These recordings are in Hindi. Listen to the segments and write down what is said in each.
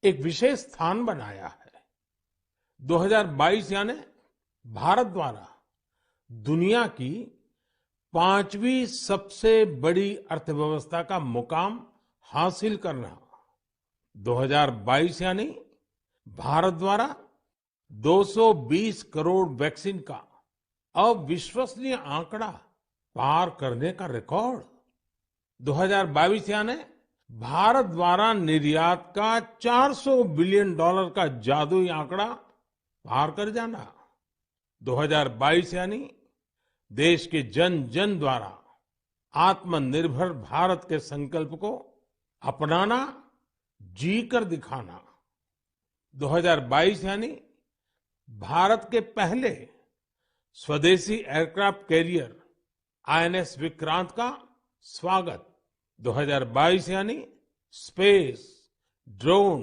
एक विशेष स्थान बनाया है। 2022 यानी भारत द्वारा दुनिया की पांचवी सबसे बड़ी अर्थव्यवस्था का मुकाम हासिल करना। 2022 यानी भारत द्वारा 220 करोड़ वैक्सीन का अविश्वसनीय आंकड़ा पार करने का रिकॉर्ड। 2022 यानी भारत द्वारा निर्यात का 400 बिलियन डॉलर का जादुई आंकड़ा पार कर जाना। 2022 यानी देश के जन जन द्वारा आत्मनिर्भर भारत के संकल्प को अपनाना, जी कर दिखाना। 2022 यानी भारत के पहले स्वदेशी एयरक्राफ्ट कैरियर आईएनएस विक्रांत का स्वागत। 2022 यानी स्पेस, ड्रोन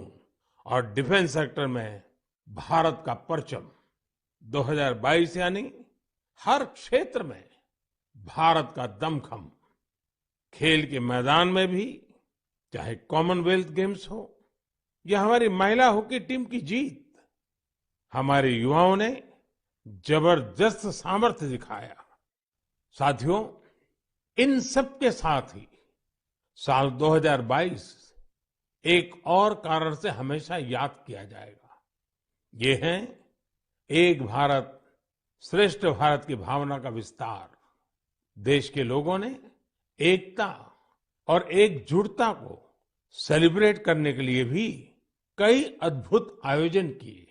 और डिफेंस सेक्टर में भारत का परचम। 2022 यानी हर क्षेत्र में भारत का दमखम। खेल के मैदान में भी, चाहे कॉमनवेल्थ गेम्स हो या हमारी महिला हॉकी टीम की जीत, हमारे युवाओं ने जबरदस्त सामर्थ्य दिखाया। साथियों, इन सब के साथ ही साल 2022 एक और कारण से हमेशा याद किया जाएगा। ये है एक भारत श्रेष्ठ भारत की भावना का विस्तार। देश के लोगों ने एकता और एकजुटता को सेलिब्रेट करने के लिए भी कई अद्भुत आयोजन किए।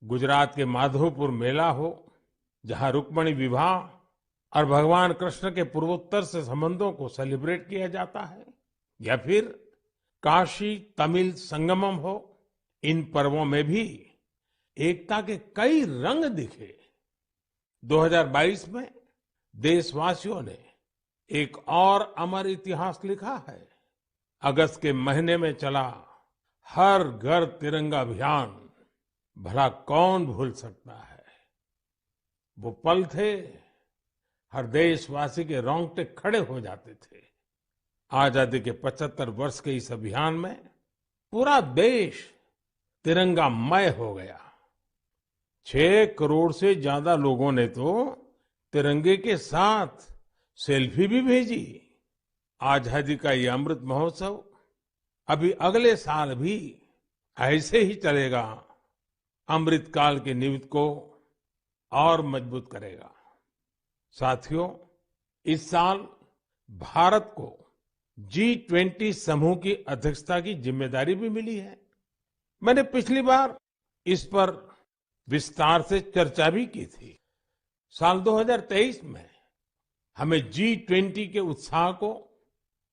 गुजरात के माधवपुर मेला हो, जहां रुक्मिणी विवाह और भगवान कृष्ण के पूर्वोत्तर से संबंधों को सेलिब्रेट किया जाता है, या फिर काशी तमिल संगमम हो, इन पर्वों में भी एकता के कई रंग दिखे। 2022 में देशवासियों ने एक और अमर इतिहास लिखा है। अगस्त के महीने में चला हर घर तिरंगा अभियान, भला कौन भूल सकता है। वो पल थे, हर देशवासी के रोंगटे खड़े हो जाते थे। आजादी के 75 वर्ष के इस अभियान में पूरा देश तिरंगामय हो गया। 6 करोड़ से ज्यादा लोगों ने तो तिरंगे के साथ सेल्फी भी भेजी। आजादी का ये अमृत महोत्सव अभी अगले साल भी ऐसे ही चलेगा, अमृत काल के निमित्त को और मजबूत करेगा। साथियों, इस साल भारत को G20 समूह की अध्यक्षता की जिम्मेदारी भी मिली है। मैंने पिछली बार इस पर विस्तार से चर्चा भी की थी। साल 2023 में हमें G20 के उत्साह को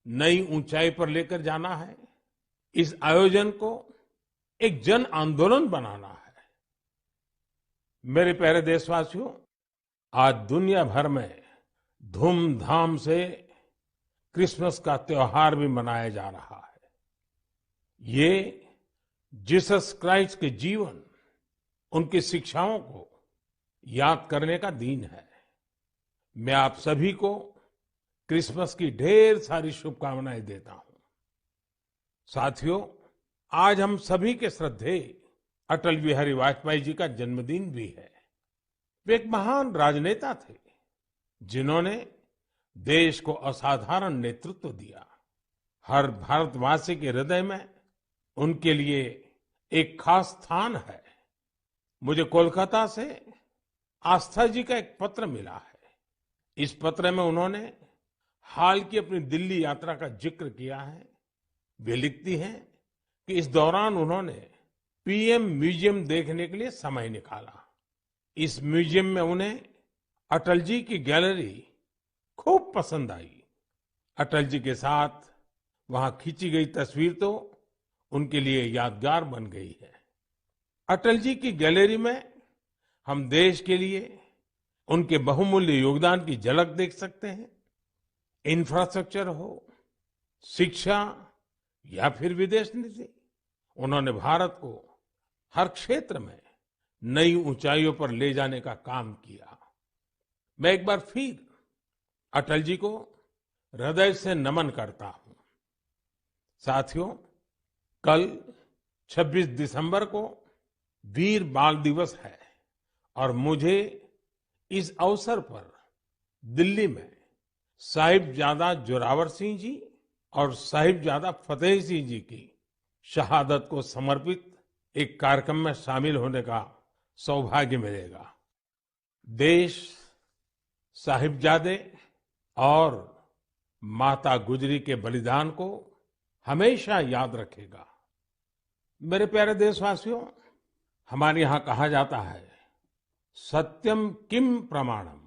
नई ऊंचाई पर लेकर जाना है। इस आयोजन को एक जन आंदोलन बनाना है। मेरे प्यारे देशवासियों, आज दुनिया भर में धूमधाम से क्रिसमस का त्योहार भी मनाया जा रहा है। ये जीसस क्राइस्ट के जीवन, उनकी शिक्षाओं को याद करने का दिन है। मैं आप सभी को क्रिसमस की ढेर सारी शुभकामनाएं देता हूं। साथियों, आज हम सभी के श्रद्धेय अटल बिहारी वाजपेयी जी का जन्मदिन भी है। वे एक महान राजनेता थे, जिन्होंने देश को असाधारण नेतृत्व दिया। हर भारतवासी के हृदय में उनके लिए एक खास स्थान है। मुझे कोलकाता से आस्था जी का एक पत्र मिला है। इस पत्र में उन्होंने हाल की अपनी दिल्ली यात्रा का जिक्र किया है। वे लिखती हैं कि इस दौरान उन्होंने पीएम म्यूजियम देखने के लिए समय निकाला। इस म्यूजियम में उन्हें अटल जी की गैलरी खूब पसंद आई। अटल जी के साथ वहां खींची गई तस्वीर तो उनके लिए यादगार बन गई है। अटल जी की गैलरी में हम देश के लिए उनके बहुमूल्य योगदान की झलक देख सकते हैं। इंफ्रास्ट्रक्चर हो, शिक्षा या फिर विदेश नीति, उन्होंने भारत को हर क्षेत्र में नई ऊंचाइयों पर ले जाने का काम किया। मैं एक बार फिर अटल जी को हृदय से नमन करता हूं। साथियों, कल 26 दिसंबर को वीर बाल दिवस है और मुझे इस अवसर पर दिल्ली में साहिबजादा जोरावर सिंह जी और साहिबजादा फतेह सिंह जी की शहादत को समर्पित एक कार्यक्रम में शामिल होने का सौभाग्य मिलेगा। देश साहिबजादे और माता गुजरी के बलिदान को हमेशा याद रखेगा। मेरे प्यारे देशवासियों, हमारे यहाँ कहा जाता है, सत्यम किम प्रमाणम,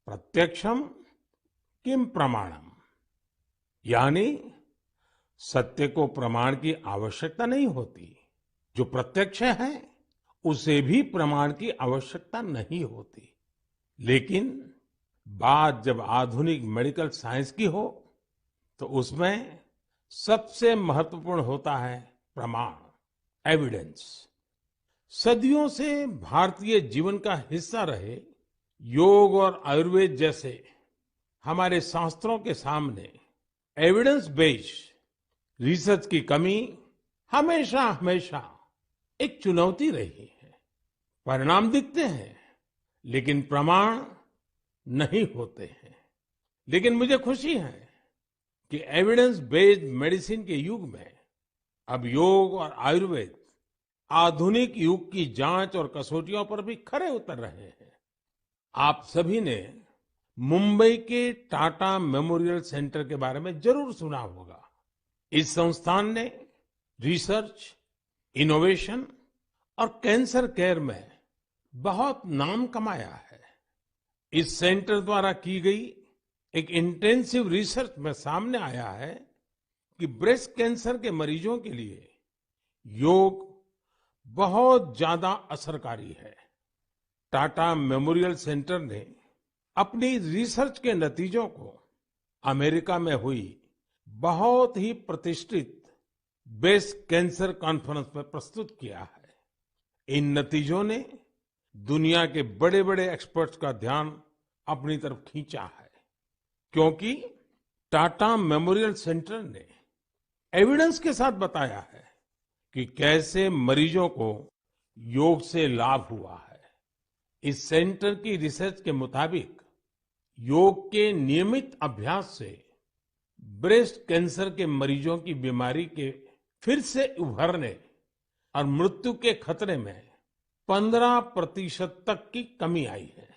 प्रत्यक्षम किम प्रमाणम। यानी सत्य को प्रमाण की आवश्यकता नहीं होती, जो प्रत्यक्ष है उसे भी प्रमाण की आवश्यकता नहीं होती। लेकिन बात जब आधुनिक मेडिकल साइंस की हो तो उसमें सबसे महत्वपूर्ण होता है प्रमाण, एविडेंस। सदियों से भारतीय जीवन का हिस्सा रहे योग और आयुर्वेद जैसे हमारे शास्त्रों के सामने एविडेंस बेस्ड रिसर्च की कमी हमेशा हमेशा एक चुनौती रही है। परिणाम दिखते हैं लेकिन प्रमाण नहीं होते हैं। लेकिन मुझे खुशी है कि एविडेंस बेस्ड मेडिसिन के युग में अब योग और आयुर्वेद आधुनिक युग की जांच और कसौटियों पर भी खरे उतर रहे हैं। आप सभी ने मुंबई के टाटा मेमोरियल सेंटर के बारे में जरूर सुना होगा। इस संस्थान ने रिसर्च, इनोवेशन और कैंसर केयर में बहुत नाम कमाया है। इस सेंटर द्वारा की गई एक इंटेंसिव रिसर्च में सामने आया है कि ब्रेस्ट कैंसर के मरीजों के लिए योग बहुत ज्यादा असरकारी है। टाटा मेमोरियल सेंटर ने अपनी रिसर्च के नतीजों को अमेरिका में हुई बहुत ही प्रतिष्ठित ब्रेस्ट कैंसर कॉन्फ्रेंस में प्रस्तुत किया है। इन नतीजों ने दुनिया के बड़े बड़े एक्सपर्ट्स का ध्यान अपनी तरफ खींचा है, क्योंकि टाटा मेमोरियल सेंटर ने एविडेंस के साथ बताया है कि कैसे मरीजों को योग से लाभ हुआ है। इस सेंटर की रिसर्च के मुताबिक योग के नियमित अभ्यास से ब्रेस्ट कैंसर के मरीजों की बीमारी के फिर से उभरने और मृत्यु के खतरे में 15% तक की कमी आई है।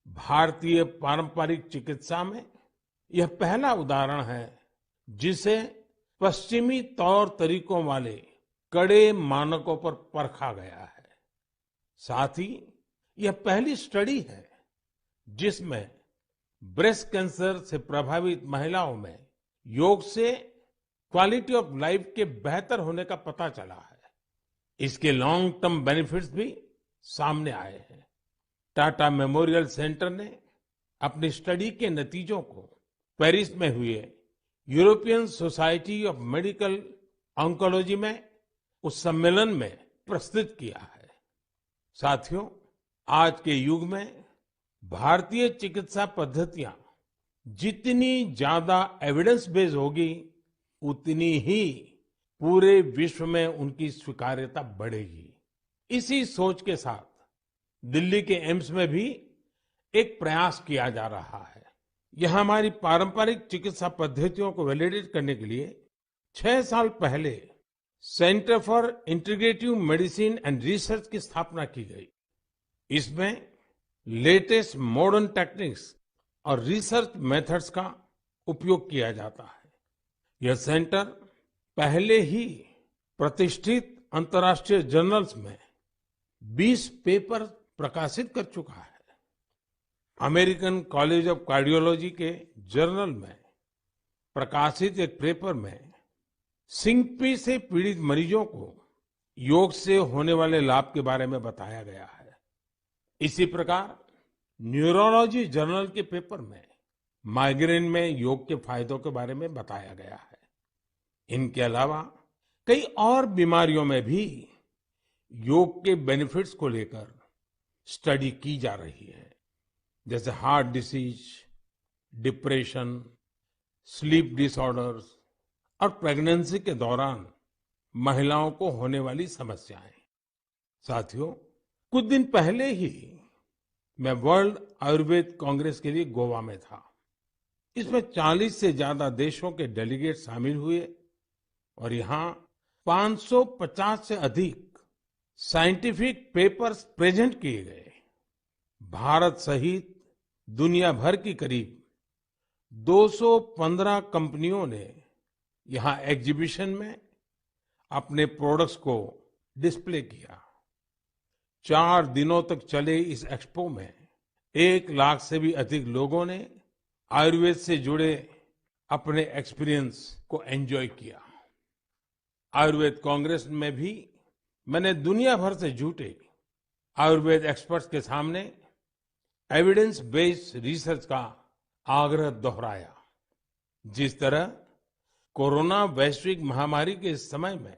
भारतीय पारंपरिक चिकित्सा में यह पहला उदाहरण है जिसे पश्चिमी तौर तरीकों वाले कड़े मानकों पर परखा गया है। साथ ही यह पहली स्टडी है जिसमें ब्रेस्ट कैंसर से प्रभावित महिलाओं में योग से क्वालिटी ऑफ लाइफ के बेहतर होने का पता चला है। इसके लॉन्ग टर्म बेनिफिट्स भी सामने आए हैं। टाटा मेमोरियल सेंटर ने अपनी स्टडी के नतीजों को पेरिस में हुए European society of medical oncology में उस सम्मेलन में प्रस्तुत किया है। साथियों, आज के युग में भारतीय चिकित्सा पद्धतियां जितनी ज्यादा एविडेंस बेस्ड होगी उतनी ही पूरे विश्व में उनकी स्वीकार्यता बढ़ेगी। इसी सोच के साथ दिल्ली के एम्स में भी एक प्रयास किया जा रहा है। यह हमारी पारंपरिक चिकित्सा पद्धतियों को वैलिडेट करने के लिए 6 साल पहले centre for integrative medicine and research की स्थापना की गई। इसमें लेटेस्ट मॉडर्न टेक्निक्स और रिसर्च मेथड्स का उपयोग किया जाता है। यह सेंटर पहले ही प्रतिष्ठित अंतर्राष्ट्रीय जर्नल्स में 20 पेपर प्रकाशित कर चुका है। अमेरिकन कॉलेज ऑफ कार्डियोलॉजी के जर्नल में प्रकाशित एक पेपर में सिंकपी से पीड़ित मरीजों को योग से होने वाले लाभ के बारे में बताया गया है। इसी प्रकार न्यूरोलॉजी जर्नल के पेपर में माइग्रेन में योग के फायदों के बारे में बताया गया है। इनके अलावा कई और बीमारियों में भी योग के बेनिफिट्स को लेकर स्टडी की जा रही है, जैसे heart disease, depression, sleep disorders और प्रेगनेंसी के दौरान महिलाओं को होने वाली समस्याएं। साथियों, कुछ दिन पहले ही मैं वर्ल्ड आयुर्वेद कांग्रेस के लिए गोवा में था। इसमें 40 से ज्यादा देशों के डेलीगेट शामिल हुए और यहाँ 550 से अधिक साइंटिफिक पेपर्स प्रेजेंट किए गए। भारत सहित दुनिया भर की करीब 215 कंपनियों ने यहाँ एग्जीबिशन में अपने प्रोडक्ट्स को डिस्प्ले किया। 4 दिनों तक चले इस एक्सपो में 1 लाख से भी अधिक लोगों ने आयुर्वेद से जुड़े अपने एक्सपीरियंस को एंजॉय किया। आयुर्वेद कांग्रेस में भी मैंने दुनिया भर से जुटे आयुर्वेद एक्सपर्ट्स के सामने एविडेंस बेस्ड रिसर्च का आग्रह दोहराया। जिस तरह कोरोना वैश्विक महामारी के इस समय में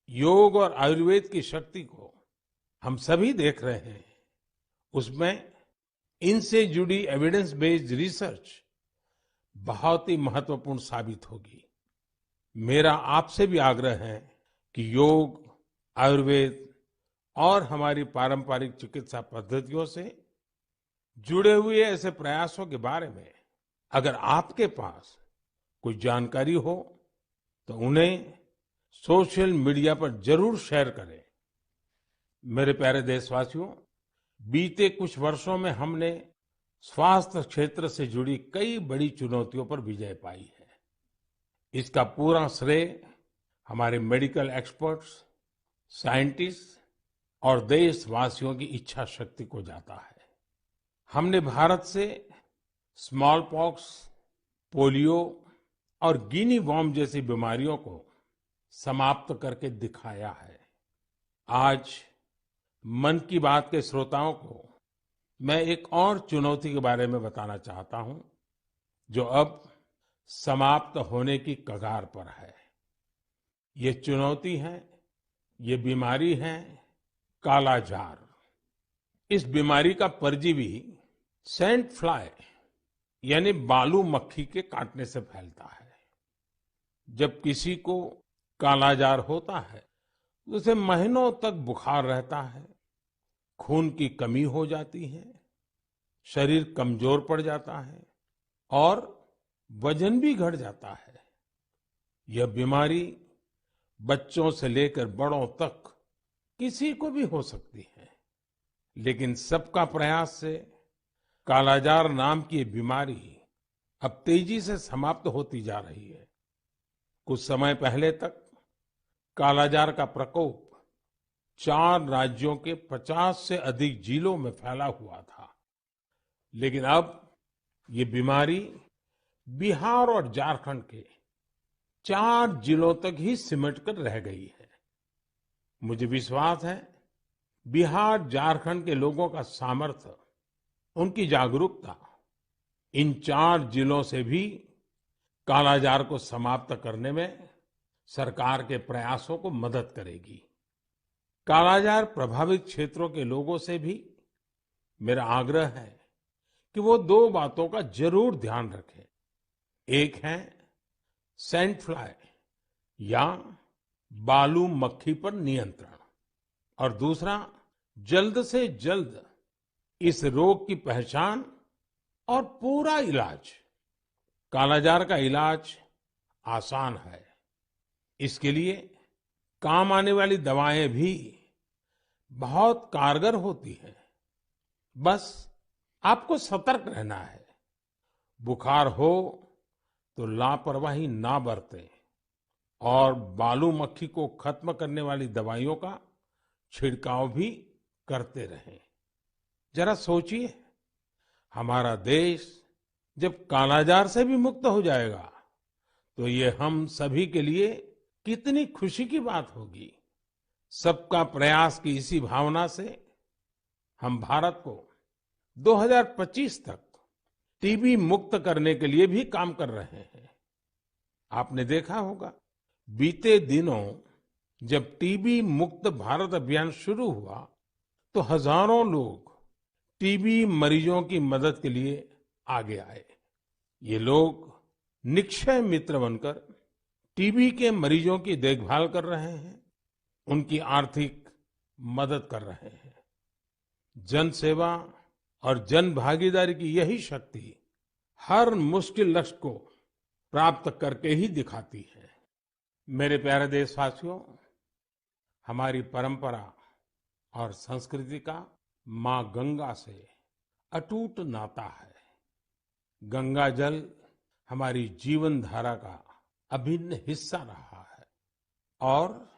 योग और आयुर्वेद की शक्ति को हम सभी देख रहे हैं, उसमें इनसे जुड़ी एविडेंस बेस्ड रिसर्च बहुत ही महत्वपूर्ण साबित होगी। मेरा आपसे भी आग्रह है कि योग, आयुर्वेद और हमारी पारंपरिक चिकित्सा पद्धतियों से जुड़े हुए ऐसे प्रयासों के बारे में अगर आपके पास कोई जानकारी हो तो उन्हें सोशल मीडिया पर जरूर शेयर करें। मेरे प्यारे देशवासियों, बीते कुछ वर्षों में हमने स्वास्थ्य क्षेत्र से जुड़ी कई बड़ी चुनौतियों पर विजय पाई है। इसका पूरा श्रेय हमारे मेडिकल एक्सपर्ट्स, साइंटिस्ट और देशवासियों की इच्छा शक्ति को जाता है। हमने भारत से स्मॉल पॉक्स, पोलियो और गिनी वॉर्म जैसी बीमारियों को समाप्त करके दिखाया है। आज मन की बात के श्रोताओं को मैं एक और चुनौती के बारे में बताना चाहता हूं, जो अब समाप्त होने की कगार पर है। ये चुनौती है, ये बीमारी है कालाजार। इस बीमारी का परजीवी सैंड फ्लाई यानी बालू मक्खी के काटने से फैलता है। जब किसी को कालाजार होता है तो उसे महीनों तक बुखार रहता है, खून की कमी हो जाती है, शरीर कमजोर पड़ जाता है और वजन भी घट जाता है। यह बीमारी बच्चों से लेकर बड़ों तक किसी को भी हो सकती है, लेकिन सबका प्रयास से कालाजार नाम की ये बीमारी अब तेजी से समाप्त होती जा रही है। कुछ समय पहले तक कालाजार का प्रकोप 4 राज्यों के 50 से अधिक जिलों में फैला हुआ था, लेकिन अब ये बीमारी बिहार और झारखंड के 4 जिलों तक ही सिमट कर रह गई है। मुझे विश्वास है बिहार, झारखंड के लोगों का सामर्थ्य, उनकी जागरूकता इन 4 जिलों से भी कालाजार को समाप्त करने में सरकार के प्रयासों को मदद करेगी। कालाजार प्रभावित क्षेत्रों के लोगों से भी मेरा आग्रह है कि वो 2 बातों का जरूर ध्यान रखें। एक है सैंड फ्लाई या बालू मक्खी पर नियंत्रण और दूसरा जल्द से जल्द इस रोग की पहचान और पूरा इलाज। कालाजार का इलाज आसान है। इसके लिए काम आने वाली दवाएं भी बहुत कारगर होती हैं। बस आपको सतर्क रहना है। बुखार हो तो लापरवाही ना बरतें और बालू मक्खी को खत्म करने वाली दवाइयों का छिड़काव भी करते रहें। जरा सोचिए, हमारा देश जब कालाजार से भी मुक्त हो जाएगा तो ये हम सभी के लिए कितनी खुशी की बात होगी। सबका प्रयास की इसी भावना से हम भारत को 2025 तक टीबी मुक्त करने के लिए भी काम कर रहे हैं। आपने देखा होगा, बीते दिनों जब टीबी मुक्त भारत अभियान शुरू हुआ तो हजारों लोग टीबी मरीजों की मदद के लिए आगे आए। ये लोग निक्षय मित्र बनकर टीबी के मरीजों की देखभाल कर रहे हैं, उनकी आर्थिक मदद कर रहे हैं। जन सेवा और जन भागीदारी की यही शक्ति हर मुश्किल लक्ष्य को प्राप्त करके ही दिखाती है। मेरे प्यारे देशवासियों, हमारी परंपरा और संस्कृति का माँ गंगा से अटूट नाता है। गंगा जल हमारी जीवन धारा का अभिन्न हिस्सा रहा है और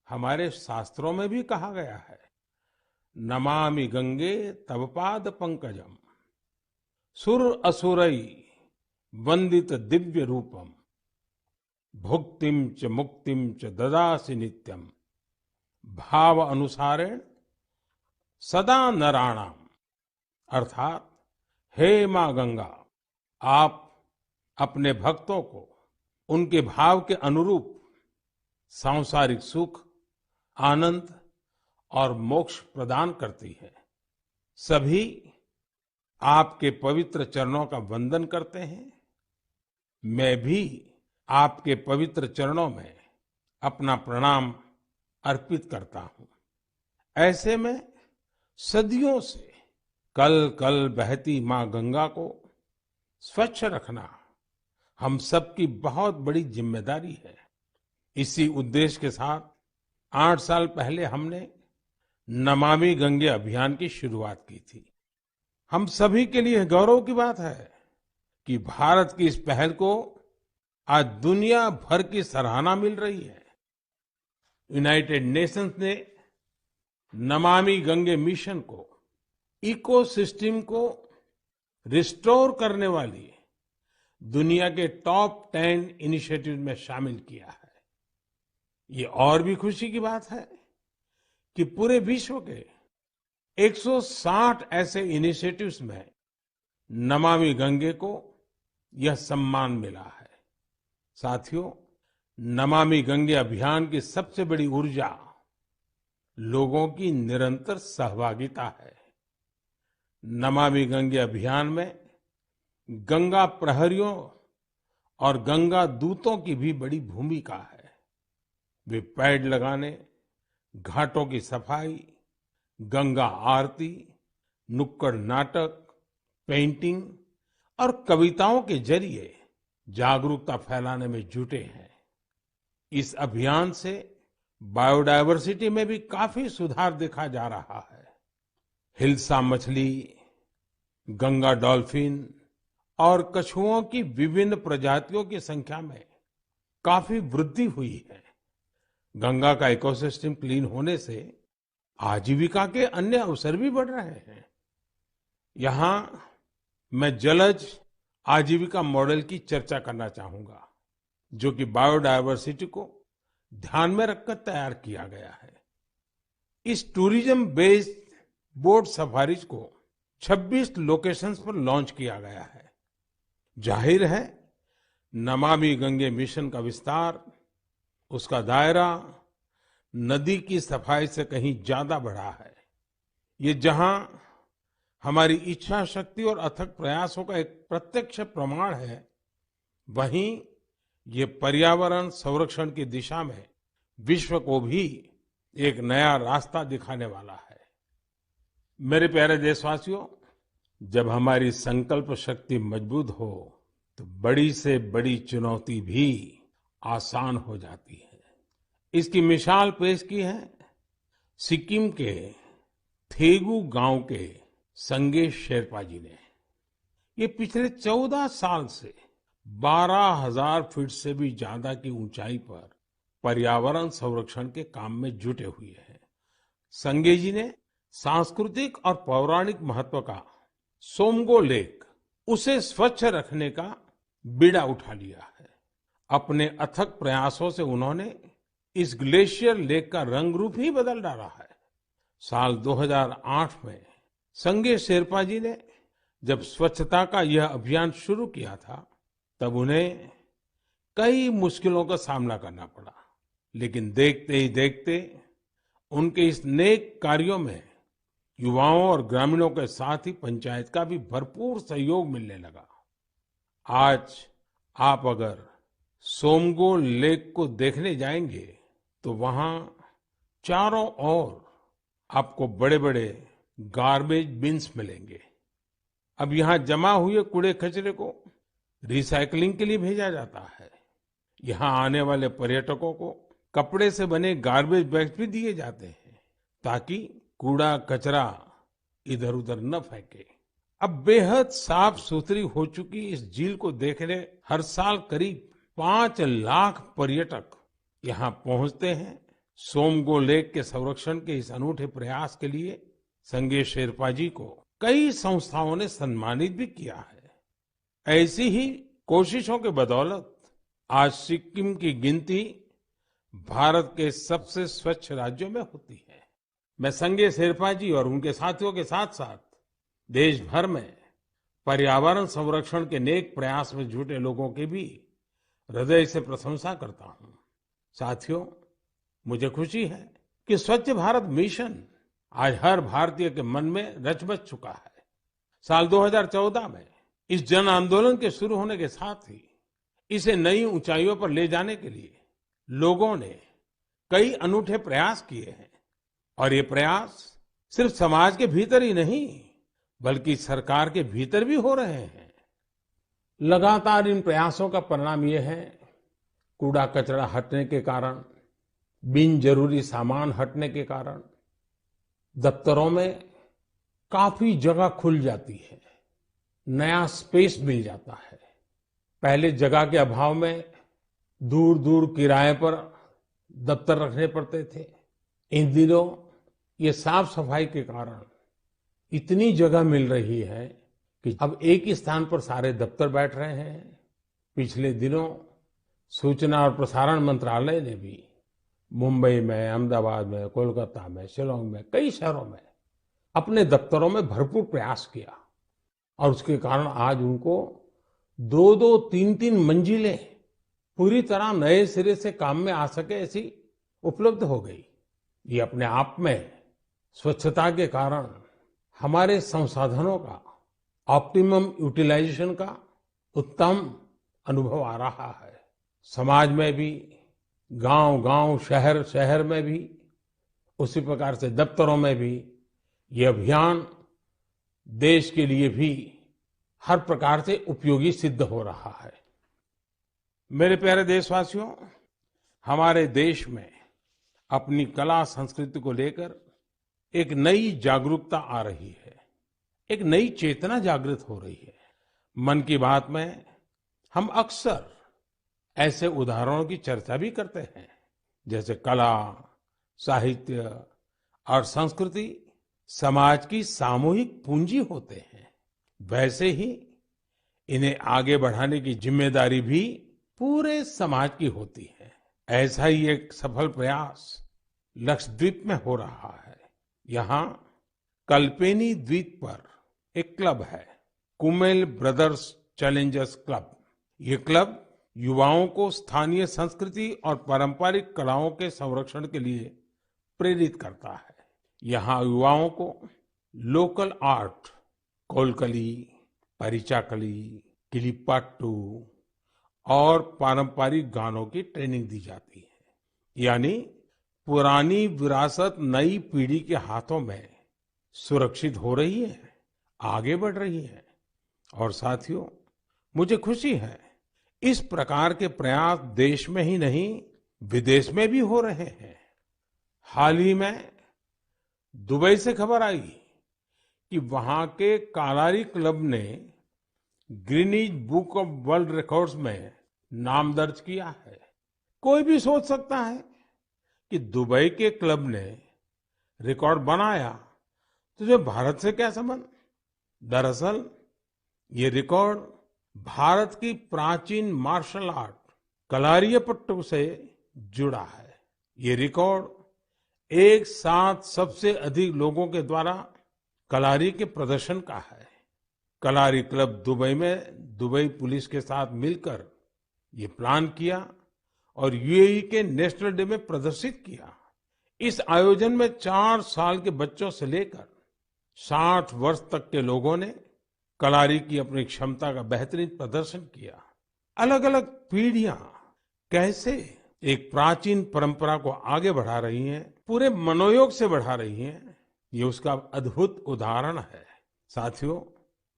हमारे शास्त्रों में भी कहा गया है, नमामि गंगे तव पाद पंकजम सुर असुरई वंदित दिव्य रूपम भुक्तिम च मुक्तिम च ददासि नित्यम भाव अनुसारेण सदा नराणाम। अर्थात हे मां गंगा, आप अपने भक्तों को उनके भाव के अनुरूप सांसारिक सुख, आनंद और मोक्ष प्रदान करती है। सभी आपके पवित्र चरणों का वंदन करते हैं। मैं भी आपके पवित्र चरणों में अपना प्रणाम अर्पित करता हूं। ऐसे में सदियों से कल कल बहती मां गंगा को स्वच्छ रखना हम सबकी बहुत बड़ी जिम्मेदारी है। इसी उद्देश्य के साथ 8 साल पहले हमने नमामि गंगे अभियान की शुरुआत की थी। हम सभी के लिए गौरव की बात है कि भारत की इस पहल को आज दुनिया भर की सराहना मिल रही है। यूनाइटेड नेशंस ने नमामि गंगे मिशन को इकोसिस्टम को रिस्टोर करने वाली दुनिया के टॉप 10 इनिशिएटिव में शामिल किया है। ये और भी खुशी की बात है कि पूरे विश्व के 160 ऐसे इनिशिएटिव्स में नमामि गंगे को यह सम्मान मिला है। साथियों, नमामि गंगे अभियान की सबसे बड़ी ऊर्जा लोगों की निरंतर सहभागिता है। नमामि गंगे अभियान में गंगा प्रहरियों और गंगा दूतों की भी बड़ी भूमिका है। वे पेड़ लगाने, घाटों की सफाई, गंगा आरती, नुक्कड़ नाटक, पेंटिंग और कविताओं के जरिए जागरूकता फैलाने में जुटे हैं। इस अभियान से बायोडायवर्सिटी में भी काफी सुधार देखा जा रहा है। हिल्सा मछली, गंगा डॉल्फिन और कछुओं की विभिन्न प्रजातियों की संख्या में काफी वृद्धि हुई है। गंगा का इकोसिस्टम क्लीन होने से आजीविका के अन्य अवसर भी बढ़ रहे हैं। यहाँ मैं जलज आजीविका मॉडल की चर्चा करना चाहूंगा, जो कि बायोडायवर्सिटी को ध्यान में रखकर तैयार किया गया है। इस टूरिज्म बेस्ड बोट सफारीज को 26 लोकेशंस पर लॉन्च किया गया है। जाहिर है, नमामि गंगे मिशन का विस्तार, उसका दायरा नदी की सफाई से कहीं ज्यादा बढ़ा है। ये जहां हमारी इच्छा शक्ति और अथक प्रयासों का एक प्रत्यक्ष प्रमाण है, वहीं ये पर्यावरण संरक्षण की दिशा में विश्व को भी एक नया रास्ता दिखाने वाला है। मेरे प्यारे देशवासियों, जब हमारी संकल्प शक्ति मजबूत हो तो बड़ी से बड़ी चुनौती भी आसान हो जाती है। इसकी मिसाल पेश की है सिक्किम के थेगू गांव के संगे शेरपा जी ने। ये पिछले 14 साल से 12,000 फीट से भी ज्यादा की ऊंचाई पर पर्यावरण संरक्षण के काम में जुटे हुए हैं। संगे जी ने सांस्कृतिक और पौराणिक महत्व का सोमगो लेक, उसे स्वच्छ रखने का बीड़ा उठा लिया है। अपने अथक प्रयासों से उन्होंने इस ग्लेशियर लेक का रंग रूप ही बदल डाला है। साल 2008 में संगे शेरपा जी ने जब स्वच्छता का यह अभियान शुरू किया था, तब उन्हें कई मुश्किलों का सामना करना पड़ा, लेकिन देखते ही देखते उनके इस नेक कार्यों में युवाओं और ग्रामीणों के साथ ही पंचायत का भी भरपूर सहयोग मिलने लगा। आज आप अगर सोमगो लेक को देखने जाएंगे तो वहां चारों ओर आपको बड़े-बड़े गार्बेज बिन्स मिलेंगे। अब यहाँ जमा हुए कूड़े कचरे को रिसाइकलिंग के लिए भेजा जाता है। यहाँ आने वाले पर्यटकों को कपड़े से बने गार्बेज बैग्स भी दिए जाते हैं ताकि कूड़ा कचरा इधर उधर न फेंके। अब बेहद साफ सुथरी हो चुकी इस झील को देखने हर साल करीब 5 लाख पर्यटक यहाँ पहुंचते हैं। सोमगो लेक के संरक्षण के इस अनूठे प्रयास के लिए संगे शेरपा जी को कई संस्थाओं ने सम्मानित भी किया है। ऐसी ही कोशिशों के बदौलत आज सिक्किम की गिनती भारत के सबसे स्वच्छ राज्यों में होती है। मैं संगे शेरपा जी और उनके साथियों के साथ साथ देश भर में पर्यावरण संरक्षण के नेक प्रयास में जुटे लोगों की भी हृदय से प्रशंसा करता हूं। साथियों, मुझे खुशी है कि स्वच्छ भारत मिशन आज हर भारतीय के मन में रच बस चुका है। साल 2014 में इस जन आंदोलन के शुरू होने के साथ ही इसे नई ऊंचाइयों पर ले जाने के लिए लोगों ने कई अनूठे प्रयास किए हैं और ये प्रयास सिर्फ समाज के भीतर ही नहीं बल्कि सरकार के भीतर भी हो रहे हैं। लगातार इन प्रयासों का परिणाम ये है, कूड़ा कचरा हटने के कारण, बिन जरूरी सामान हटने के कारण दफ्तरों में काफी जगह खुल जाती है, नया स्पेस मिल जाता है। पहले जगह के अभाव में दूर दूर किराए पर दफ्तर रखने पड़ते थे। इन दिनों ये साफ सफाई के कारण इतनी जगह मिल रही है कि अब एक ही स्थान पर सारे दफ्तर बैठ रहे हैं। पिछले दिनों सूचना और प्रसारण मंत्रालय ने भी मुंबई में, अहमदाबाद में, कोलकाता में, शिलांग में, कई शहरों में अपने दफ्तरों में भरपूर प्रयास किया और उसके कारण आज उनको 2-2, 3-3 मंजिलें पूरी तरह नए सिरे से काम में आ सके ऐसी उपलब्ध हो गई। ये अपने आप में स्वच्छता के कारण हमारे संसाधनों का ऑप्टिमम यूटिलाइजेशन का उत्तम अनुभव आ रहा है। समाज में भी, गांव-गांव, शहर-शहर में भी, उसी प्रकार से दफ्तरों में भी ये अभियान देश के लिए भी हर प्रकार से उपयोगी सिद्ध हो रहा है। मेरे प्यारे देशवासियों, हमारे देश में अपनी कला संस्कृति को लेकर एक नई जागरूकता आ रही है, एक नई चेतना जागृत हो रही है। मन की बात में हम अक्सर ऐसे उदाहरणों की चर्चा भी करते हैं जैसे कला, साहित्य और संस्कृति समाज की सामूहिक पूंजी होते हैं। वैसे ही इन्हें आगे बढ़ाने की जिम्मेदारी भी पूरे समाज की होती है। ऐसा ही एक सफल प्रयास लक्षद्वीप में हो रहा है। यहाँ कल्पेनी द्वीप पर एक क्लब है, कुमेल ब्रदर्स चैलेंजर्स क्लब। ये क्लब युवाओं को स्थानीय संस्कृति और पारंपरिक कलाओं के संरक्षण के लिए प्रेरित करता है। यहाँ युवाओं को लोकल आर्ट, कोलकली, परिचाकली, किलिपाट्टू और पारंपरिक गानों की ट्रेनिंग दी जाती है। यानी पुरानी विरासत नई पीढ़ी के हाथों में सुरक्षित हो रही है, आगे बढ़ रही है। और साथियों, मुझे खुशी है इस प्रकार के प्रयास देश में ही नहीं विदेश में भी हो रहे हैं। हाल ही में दुबई से खबर आई कि वहां के कालारी क्लब ने Guinness book of world records में नाम दर्ज किया है। कोई भी सोच सकता है कि दुबई के क्लब ने रिकॉर्ड बनाया तो जो भारत से क्या संबंध। दरअसल ये रिकॉर्ड भारत की प्राचीन मार्शल आर्ट कलारियापट्टू से जुड़ा है। ये रिकॉर्ड एक साथ सबसे अधिक लोगों के द्वारा कलारी के प्रदर्शन का है। कलारी क्लब दुबई में दुबई पुलिस के साथ मिलकर ये प्लान किया और यूएई के नेशनल डे में प्रदर्शित किया। इस आयोजन में 4 साल के बच्चों से लेकर 60 वर्ष तक के लोगों ने कलारी की अपनी क्षमता का बेहतरीन प्रदर्शन किया। अलग अलग पीढ़ियां कैसे एक प्राचीन परंपरा को आगे बढ़ा रही हैं, पूरे मनोयोग से बढ़ा रही हैं, ये उसका अद्भुत उदाहरण है। साथियों,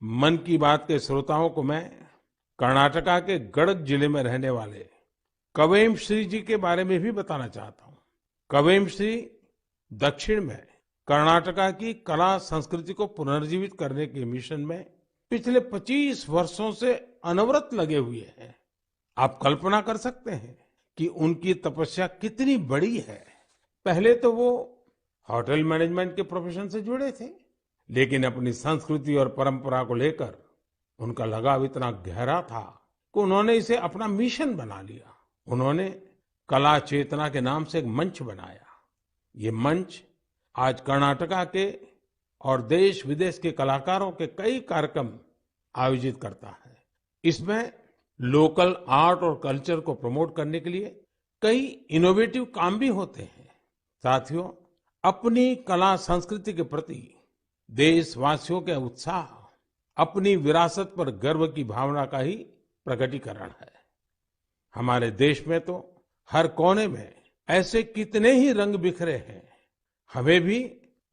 मन की बात के श्रोताओं को मैं कर्नाटका के गडक जिले में रहने वाले कवेम श्री जी के बारे में भी बताना चाहता हूँ। कवेम श्री दक्षिण में कर्नाटका की कला संस्कृति को पुनर्जीवित करने के मिशन में पिछले 25 वर्षों से अनवरत लगे हुए हैं। आप कल्पना कर सकते हैं कि उनकी तपस्या कितनी बड़ी है। पहले तो वो होटल मैनेजमेंट के प्रोफेशन से जुड़े थे, लेकिन अपनी संस्कृति और परंपरा को लेकर उनका लगाव इतना गहरा था कि उन्होंने इसे अपना मिशन बना लिया। उन्होंने कला चेतना के नाम से एक मंच बनाया। ये मंच आज कर्नाटका के और देश विदेश के कलाकारों के कई कार्यक्रम आयोजित करता है। इसमें लोकल आर्ट और कल्चर को प्रमोट करने के लिए कई इनोवेटिव काम भी होते हैं। साथियों, अपनी कला संस्कृति के प्रति देशवासियों के उत्साह अपनी विरासत पर गर्व की भावना का ही प्रकटीकरण है। हमारे देश में तो हर कोने में ऐसे कितने ही रंग बिखरे हैं। हमें भी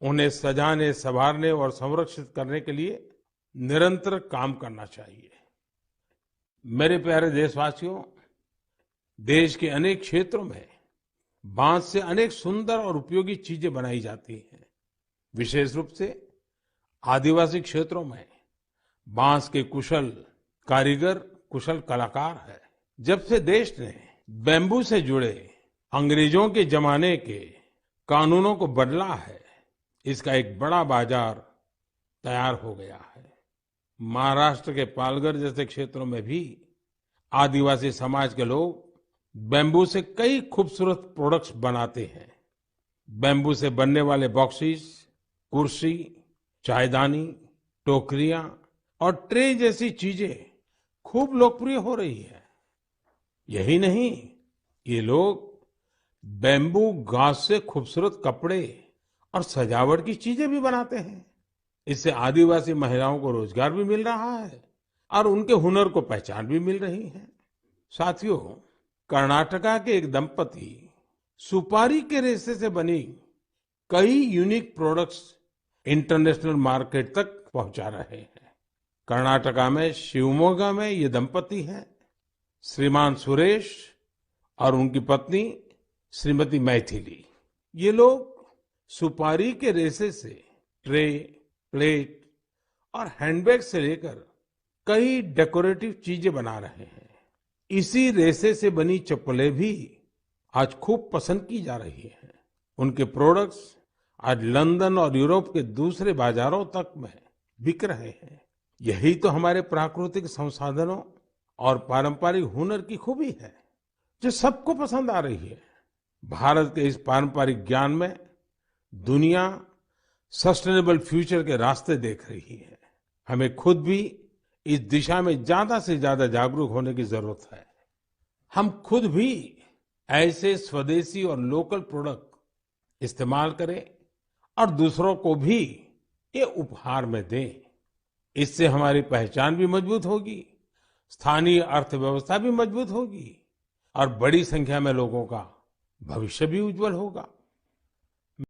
उन्हें सजाने, संवारने और संरक्षित करने के लिए निरंतर काम करना चाहिए। मेरे प्यारे देशवासियों, देश के अनेक क्षेत्रों में बांस से अनेक सुंदर और उपयोगी चीजें बनाई जाती हैं। विशेष रूप से आदिवासी क्षेत्रों में बांस के कुशल कारीगर कुशल कलाकार है। जब से देश ने बैम्बू से जुड़े अंग्रेजों के जमाने के कानूनों को बदला है, इसका एक बड़ा बाजार तैयार हो गया है। महाराष्ट्र के पालघर जैसे क्षेत्रों में भी आदिवासी समाज के लोग बैम्बू से कई खूबसूरत प्रोडक्ट्स बनाते हैं। बैम्बू से बनने वाले बॉक्सेस, कुर्सी, चायदानी, टोकरियां और ट्रे जैसी चीजें खूब लोकप्रिय हो रही है। यही नहीं, ये लोग बैम्बू घास से खूबसूरत कपड़े और सजावट की चीजें भी बनाते हैं। इससे आदिवासी महिलाओं को रोजगार भी मिल रहा है और उनके हुनर को पहचान भी मिल रही है। साथियों, कर्नाटका के एक दंपति सुपारी के रेशे से बनी कई यूनिक प्रोडक्ट्स इंटरनेशनल मार्केट तक पहुंचा रहे हैं। कर्नाटका में शिवमोगा में ये दंपति हैं, श्रीमान सुरेश और उनकी पत्नी श्रीमती मैथिली। ये लोग सुपारी के रेशे से ट्रे, प्लेट और हैंडबैग से लेकर कई डेकोरेटिव चीजें बना रहे हैं। इसी रेशे से बनी चप्पलें भी आज खूब पसंद की जा रही हैं। उनके प्रोडक्ट्स आज लंदन और यूरोप के दूसरे बाजारों तक में बिक रहे हैं। यही तो हमारे प्राकृतिक संसाधनों और पारंपरिक हुनर की खूबी है, जो सबको पसंद आ रही है। भारत के इस पारंपरिक ज्ञान में दुनिया सस्टेनेबल फ्यूचर के रास्ते देख रही है। हमें खुद भी इस दिशा में ज्यादा से ज्यादा जागरूक होने की जरूरत है। हम खुद भी ऐसे स्वदेशी और लोकल प्रोडक्ट इस्तेमाल करें और दूसरों को भी ये उपहार में दें। इससे हमारी पहचान भी मजबूत होगी, स्थानीय अर्थव्यवस्था भी मजबूत होगी और बड़ी संख्या में लोगों का भविष्य भी उज्जवल होगा।